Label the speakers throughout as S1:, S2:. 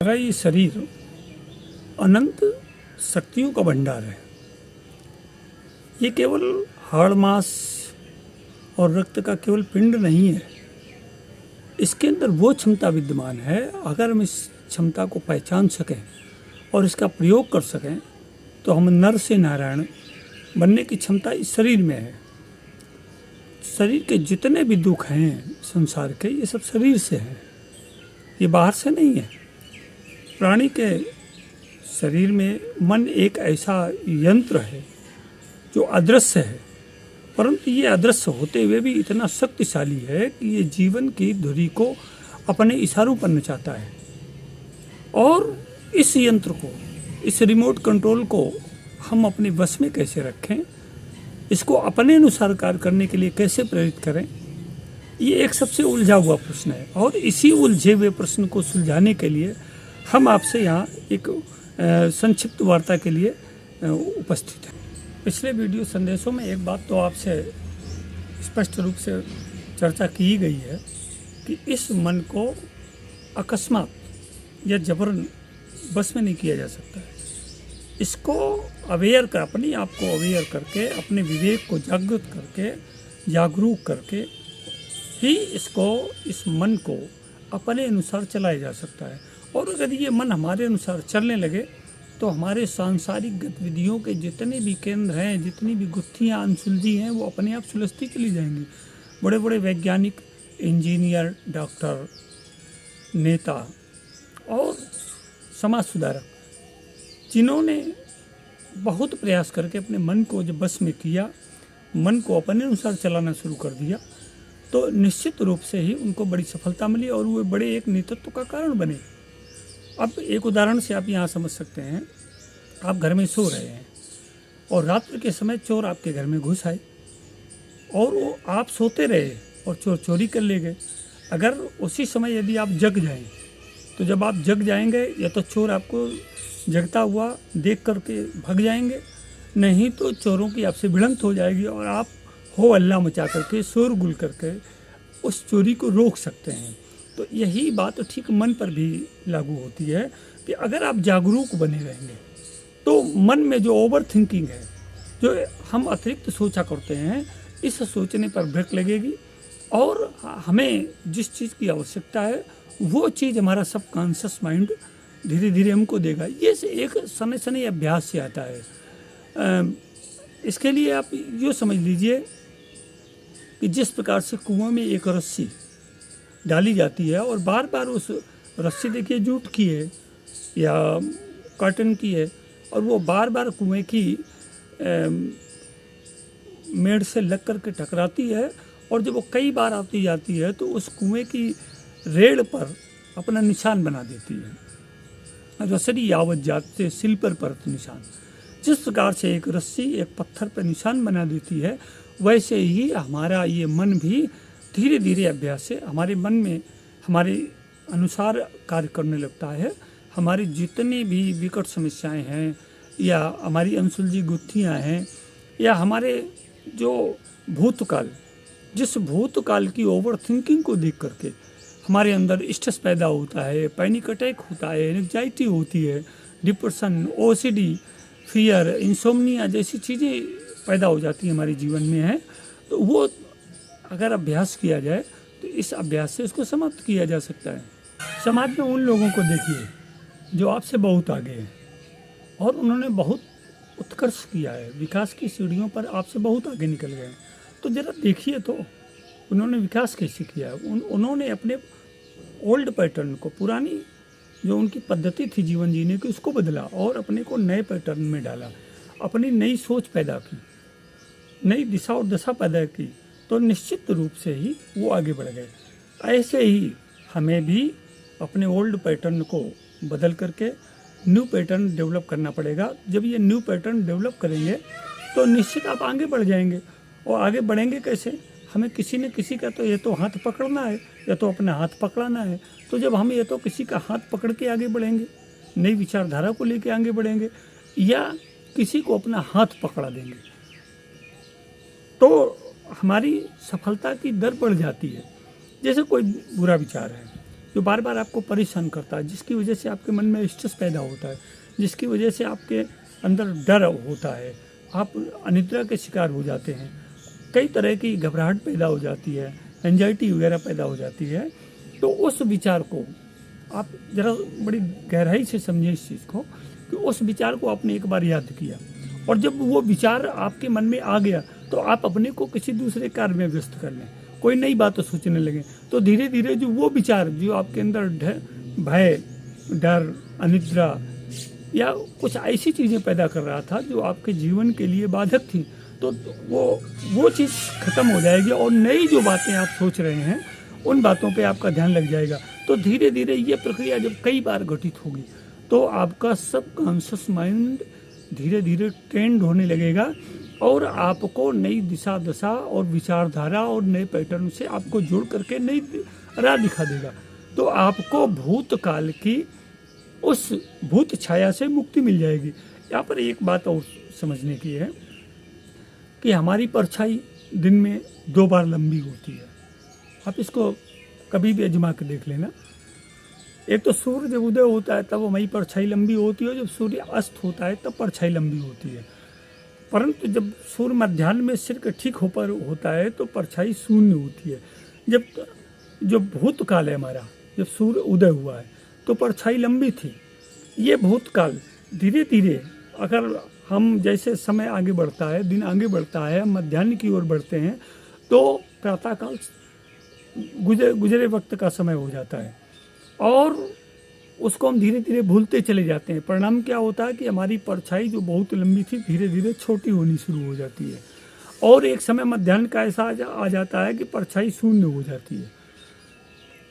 S1: हमारा ये शरीर अनंत शक्तियों का भंडार है। ये केवल हाड़ मांस और रक्त का केवल पिंड नहीं है। इसके अंदर वो क्षमता विद्यमान है, अगर हम इस क्षमता को पहचान सकें और इसका प्रयोग कर सकें तो हम नर से नारायण बनने की क्षमता इस शरीर में है। शरीर के जितने भी दुख हैं संसार के, ये सब शरीर से हैं, ये बाहर से नहीं है। प्राणी के शरीर में मन एक ऐसा यंत्र है जो अदृश्य है, परंतु ये अदृश्य होते हुए भी इतना शक्तिशाली है कि ये जीवन की धुरी को अपने इशारों पर नचाता है। और इस यंत्र को, इस रिमोट कंट्रोल को हम अपने वश में कैसे रखें, इसको अपने अनुसार कार्य करने के लिए कैसे प्रेरित करें, ये एक सबसे उलझा हुआ प्रश्न है। और इसी उलझे हुए प्रश्न को सुलझाने के लिए हम आपसे यहाँ एक संक्षिप्त वार्ता के लिए उपस्थित हैं। पिछले वीडियो संदेशों में एक बात तो आपसे स्पष्ट रूप से चर्चा की गई है कि इस मन को अकस्मात या जबरन बस में नहीं किया जा सकता है। इसको अवेयर कर, अपने आप को अवेयर करके, अपने विवेक को जागृत करके, जागरूक करके ही इस मन को अपने अनुसार चलाया जा सकता है। और अगर ये मन हमारे अनुसार चलने लगे तो हमारे सांसारिक गतिविधियों के जितने भी केंद्र हैं, जितनी भी गुत्थियाँ अनसुलझी हैं, वो अपने आप सुलझती चली जाएंगी। बड़े बड़े वैज्ञानिक, इंजीनियर, डॉक्टर, नेता और समाज सुधारक, जिन्होंने बहुत प्रयास करके अपने मन को जब बस में किया, मन को अपने अनुसार चलाना शुरू कर दिया, तो निश्चित रूप से ही उनको बड़ी सफलता मिली और वो बड़े एक नेतृत्व का कारण बने। अब एक उदाहरण से आप यहाँ समझ सकते हैं। आप घर में सो रहे हैं और रात्रि के समय चोर आपके घर में घुस आए और वो आप सोते रहे और चोर चोरी कर ले गए। अगर उसी समय यदि आप जग जाएं तो जब आप जग जाएंगे या तो चोर आपको जगता हुआ देख करके भाग जाएंगे, नहीं तो चोरों की आपसे भिड़ंत हो जाएगी और आप हो अल्लाह मचा करके, शोरगुल करके उस चोरी को रोक सकते हैं। तो यही बात ठीक मन पर भी लागू होती है कि अगर आप जागरूक बने रहेंगे तो मन में जो ओवर थिंकिंग है, जो हम अतिरिक्त सोचा करते हैं, इस सोचने पर ब्रेक लगेगी और हमें जिस चीज़ की आवश्यकता है वो चीज़ हमारा सबकॉन्शियस माइंड धीरे धीरे हमको देगा। ये एक समय समय अभ्यास से आता है। इसके लिए आप यो समझ लीजिए कि जिस प्रकार से कुआं में एक रस्सी डाली जाती है और बार बार उस रस्सी, देखिए जूट की है या कॉटन की है, और वो बार बार कुएं की मेड़ से लग कर के टकराती है, और जब वो कई बार आती जाती है तो उस कुएं की रेड़ पर अपना निशान बना देती है। रसरी यावत जाते सिल पर परत निशान। जिस प्रकार से एक रस्सी एक पत्थर पर निशान बना देती है, वैसे ही हमारा ये मन भी धीरे धीरे अभ्यास से हमारे मन में हमारे अनुसार कार्य करने लगता है। हमारी जितनी भी विकट समस्याएं हैं या हमारी अनसुलझी गुत्थियां हैं या हमारे जो भूतकाल, जिस भूतकाल की ओवर थिंकिंग को देख करके हमारे अंदर स्ट्रेस पैदा होता है, पैनिक अटैक होता है, एंग्जाइटी होती है, डिप्रेशन, ओसीडी, फियर, इंसोम्निया जैसी चीज़ें पैदा हो जाती है हमारे जीवन में है, तो वो अगर अभ्यास किया जाए तो इस अभ्यास से इसको समाप्त किया जा सकता है। समाज में उन लोगों को देखिए जो आपसे बहुत आगे हैं और उन्होंने बहुत उत्कर्ष किया है, विकास की सीढ़ियों पर आपसे बहुत आगे निकल गए हैं। तो ज़रा देखिए तो उन्होंने विकास कैसे किया है। उन्होंने अपने ओल्ड पैटर्न को, पुरानी जो उनकी पद्धति थी जीवन जीने की, उसको बदला और अपने को नए पैटर्न में डाला, अपनी नई सोच पैदा की, नई दिशा और दशा पैदा की, तो निश्चित रूप से ही वो आगे बढ़ गए। ऐसे ही हमें भी अपने ओल्ड पैटर्न को बदल करके न्यू पैटर्न डेवलप करना पड़ेगा। जब ये न्यू पैटर्न डेवलप करेंगे तो निश्चित आप आगे बढ़ जाएंगे। और आगे बढ़ेंगे कैसे? हमें किसी न किसी का तो ये तो हाथ पकड़ना है या तो अपना हाथ पकड़ाना है। तो जब हम ये तो किसी का हाथ पकड़ के आगे बढ़ेंगे, नई विचारधारा को लेके आगे बढ़ेंगे, या किसी को अपना हाथ पकड़ा देंगे, तो हमारी सफलता की दर बढ़ जाती है। जैसे कोई बुरा विचार है, जो बार बार आपको परेशान करता है, जिसकी वजह से आपके मन में स्ट्रेस पैदा होता है, जिसकी वजह से आपके अंदर डर होता है, आप अनिद्रा के शिकार हो जाते हैं, कई तरह की घबराहट पैदा हो जाती है, एंजाइटी वगैरह पैदा हो जाती है। तो उस विचार को आप ज़रा बड़ी गहराई से समझें इस चीज़ को, कि उस विचार को आपने एक बार याद किया और जब वो विचार आपके मन में आ गया तो आप अपने को किसी दूसरे कार्य में व्यस्त कर लें, कोई नई बात सोचने लगे, तो धीरे धीरे जो वो विचार जो आपके अंदर भय, डर, अनिद्रा या कुछ ऐसी चीज़ें पैदा कर रहा था जो आपके जीवन के लिए बाधक थी, तो वो चीज़ खत्म हो जाएगी और नई जो बातें आप सोच रहे हैं उन बातों पे आपका ध्यान लग जाएगा। तो धीरे धीरे ये प्रक्रिया जब कई बार घटित होगी तो आपका सब कॉन्शियस माइंड धीरे धीरे ट्रेंड होने लगेगा और आपको नई दिशा दशा और विचारधारा और नए पैटर्न से आपको जोड़ करके नई राह दिखा देगा। तो आपको भूतकाल की उस भूत छाया से मुक्ति मिल जाएगी। यहाँ पर एक बात और समझने की है कि हमारी परछाई दिन में 2 बार लंबी होती है। आप इसको कभी भी आजमा के देख लेना। एक तो सूर्य जब उदय होता है तब हमारी परछाई लंबी होती है, जब सूर्य अस्त होता है तब परछाई लंबी होती है। परंतु जब सूर्य मध्याह्न में सिर के ठीक ऊपर होता है तो परछाई शून्य होती है। जब जो भूतकाल है हमारा, जब सूर्य उदय हुआ है तो परछाई लंबी थी। ये भूतकाल धीरे धीरे अगर हम जैसे समय आगे बढ़ता है, दिन आगे बढ़ता है, मध्याह्न की ओर बढ़ते हैं तो प्रातःकाल गुजरे वक्त का समय हो जाता है और उसको हम धीरे धीरे भूलते चले जाते हैं। परिणाम क्या होता है कि हमारी परछाई जो बहुत लंबी थी धीरे धीरे छोटी होनी शुरू हो जाती है और एक समय मध्याह्न का ऐसा आ जाता है कि परछाई शून्य हो जाती है।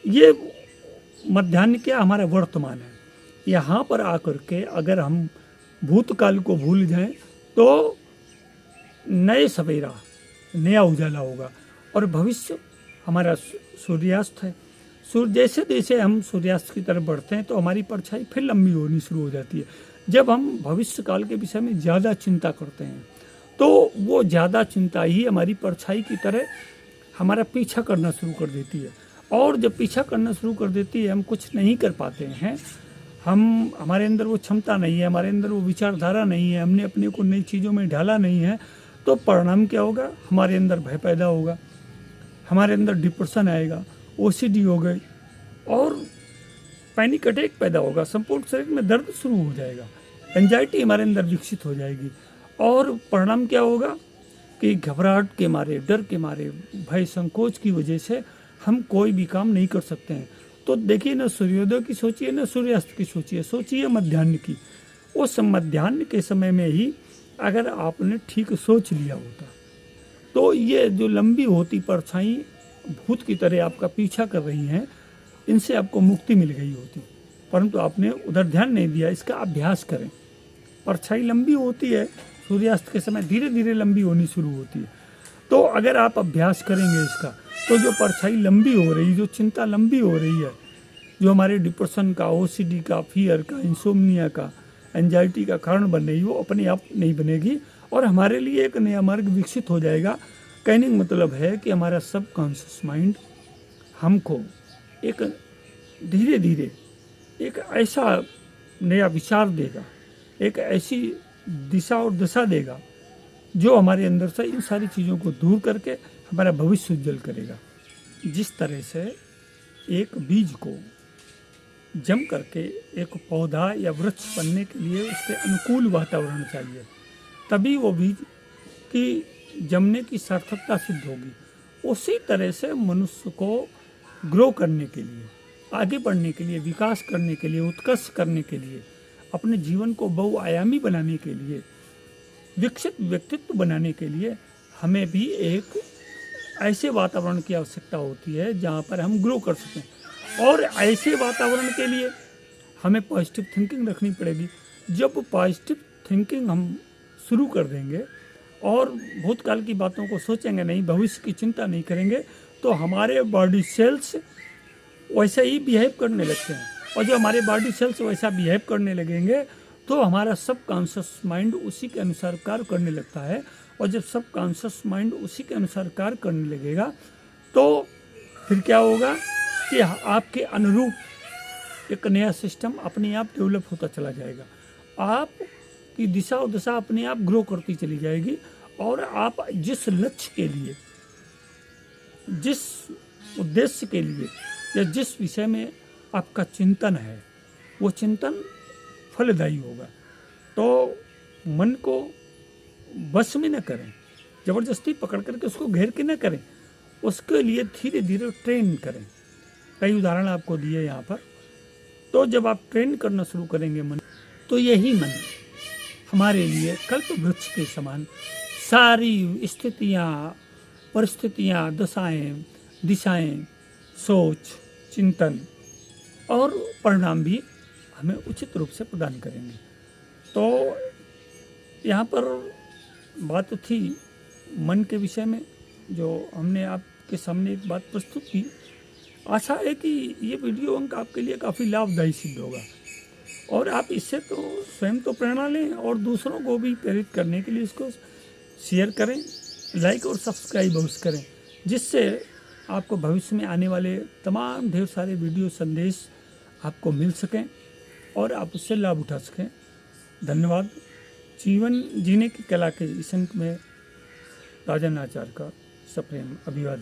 S1: ये मध्याह्न क्या हमारा वर्तमान है। यहाँ पर आकर के अगर हम भूतकाल को भूल जाएं तो नए सवेरा, नया उजाला होगा और भविष्य हमारा सूर्यास्त है। सूर्य जैसे जैसे हम सूर्यास्त की तरफ बढ़ते हैं तो हमारी परछाई फिर लंबी होनी शुरू हो जाती है। जब हम भविष्य काल के विषय में ज़्यादा चिंता करते हैं तो वो ज़्यादा चिंता ही हमारी परछाई की तरह हमारा पीछा करना शुरू कर देती है और जब पीछा करना शुरू कर देती है हम कुछ नहीं कर पाते हैं, हमारे अंदर वो क्षमता नहीं है, हमारे अंदर वो विचारधारा नहीं है, हमने अपने को नई चीज़ों में ढाला नहीं है, तो परिणाम क्या होगा, हमारे अंदर भय पैदा होगा, हमारे अंदर डिप्रेशन आएगा, ओसीडी हो गई और पैनिक अटैक पैदा होगा, संपूर्ण शरीर में दर्द शुरू हो जाएगा, एंजाइटी हमारे अंदर विकसित हो जाएगी और परिणाम क्या होगा कि घबराहट के मारे, डर के मारे, भय संकोच की वजह से हम कोई भी काम नहीं कर सकते हैं। तो देखिए ना सूर्योदय की सोचिए, ना सूर्यास्त की सोचिए, सोचिए मध्याह्न की। उस मध्याह्न के समय में ही अगर आपने ठीक सोच लिया होता तो ये जो लंबी होती परछाई भूत की तरह आपका पीछा कर रही हैं, इनसे आपको मुक्ति मिल गई होती, परंतु आपने उधर ध्यान नहीं दिया। इसका अभ्यास करें। परछाई लंबी होती है, सूर्यास्त के समय धीरे धीरे लंबी होनी शुरू होती है। तो अगर आप अभ्यास करेंगे इसका तो जो परछाई लंबी हो रही, जो चिंता लंबी हो रही है, जो हमारे डिप्रेशन का, ओसीडी का, फियर का, इंसोम्निया का, एंजाइटी का कारण बन रही, वो अपने आप नहीं बनेगी और हमारे लिए एक नया मार्ग विकसित हो जाएगा। कहने का मतलब है कि हमारा सब कॉन्शियस माइंड हमको एक धीरे धीरे एक ऐसा नया विचार देगा, एक ऐसी दिशा और दशा देगा जो हमारे अंदर से इन सारी चीज़ों को दूर करके हमारा भविष्य उज्जवल करेगा। जिस तरह से एक बीज को जम करके एक पौधा या वृक्ष बनने के लिए उसके अनुकूल वातावरण चाहिए, तभी वो बीज की जमने की सार्थकता सिद्ध होगी। उसी तरह से मनुष्य को ग्रो करने के लिए, आगे बढ़ने के लिए, विकास करने के लिए, उत्कर्ष करने के लिए, अपने जीवन को बहुआयामी बनाने के लिए, विकसित व्यक्तित्व बनाने के लिए हमें भी एक ऐसे वातावरण की आवश्यकता होती है जहाँ पर हम ग्रो कर सकें। और ऐसे वातावरण के लिए हमें पॉजिटिव थिंकिंग रखनी पड़ेगी। जब पॉजिटिव थिंकिंग हम शुरू कर देंगे और भूतकाल की बातों को सोचेंगे नहीं, भविष्य की चिंता नहीं करेंगे, तो हमारे बॉडी सेल्स वैसे ही बिहेव करने लगते हैं और जब हमारे बॉडी सेल्स वैसा बिहेव करने लगेंगे तो हमारा सब कॉन्शियस माइंड उसी के अनुसार कार्य करने लगता है और जब सब कॉन्शियस माइंड उसी के अनुसार कार्य करने लगेगा तो फिर क्या होगा कि आपके अनुरूप एक नया सिस्टम अपने आप डेवलप होता चला जाएगा। आपकी दिशा और दशा अपने आप ग्रो करती चली जाएगी और आप जिस लक्ष्य के लिए, जिस उद्देश्य के लिए या जिस विषय में आपका चिंतन है वो चिंतन फलदायी होगा। तो मन को बस में न करें, ज़बरदस्ती पकड़ करके उसको घेर के न करें, उसके लिए धीरे धीरे ट्रेन करें। कई उदाहरण आपको दिए यहाँ पर। तो जब आप ट्रेन करना शुरू करेंगे मन, तो यही मन हमारे लिए कल्प वृक्ष के समान सारी स्थितियाँ, परिस्थितियाँ, दशाएं, दिशाएं, सोच, चिंतन और परिणाम भी हमें उचित रूप से प्रदान करेंगे। तो यहाँ पर बात थी मन के विषय में, जो हमने आपके सामने एक बात प्रस्तुत की। आशा है कि ये वीडियो अंक आपके लिए काफ़ी लाभदायी सिद्ध होगा और आप इससे तो स्वयं तो प्रेरणा लें और दूसरों को भी प्रेरित करने के लिए इसको शेयर करें, लाइक और सब्सक्राइब अवश्य करें, जिससे आपको भविष्य में आने वाले तमाम ढेर सारे वीडियो संदेश आपको मिल सकें और आप उससे लाभ उठा सकें। धन्यवाद। जीवन जीने की कला के इस अंक में राजन आचार्य का सप्रेम अभिवादन।